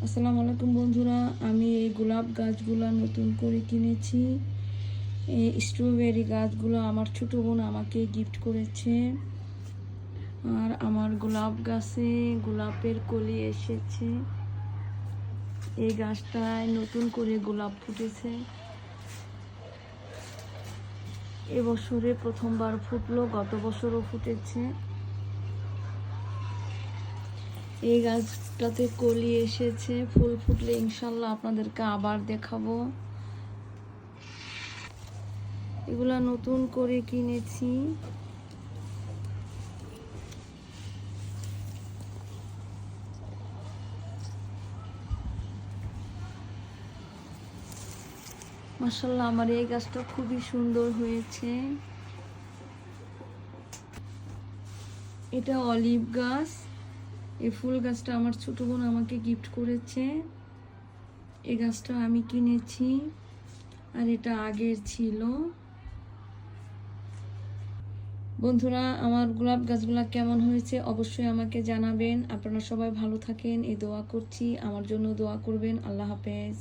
আসসালামু আলাইকুম বন্ধুরা, আমি এই গোলাপ গাছগুলো নতুন করে কিনেছি। এই স্ট্রবেরি গাছগুলো আমার ছোটো বোন আমাকে গিফট করেছে। আর আমার গোলাপ গাছে গোলাপের কলি এসেছে। এই গাছটায় নতুন করে গোলাপ ফুটেছে। এবছরে প্রথমবার ফুটলো, গত বছরও ফুটেছে। এই গাছটাতে কলি এসেছে, ফুল ফুটলে ইনশাল্লাহ আপনাদেরকে আবার দেখাবো। এগুলা নতুন করে কিনেছি। মাশাআল্লাহ, আমার এই গাছটা খুবই সুন্দর হয়েছে। এটা অলিভ গাছ। এই ফুল গাছটা আমার ছোট বোন আমাকে গিফট করেছে। এই গাছটা আমি কিনেছি, আর এটা আগের ছিল। বন্ধুরা, আমার গোলাপ গাছগুলা কেমন হয়েছে অবশ্যই আমাকে জানাবেন। আপনারা সবাই ভালো থাকেন, এই দোয়া করছি। আমার জন্য দোয়া করবেন। আল্লাহ হাফেজ।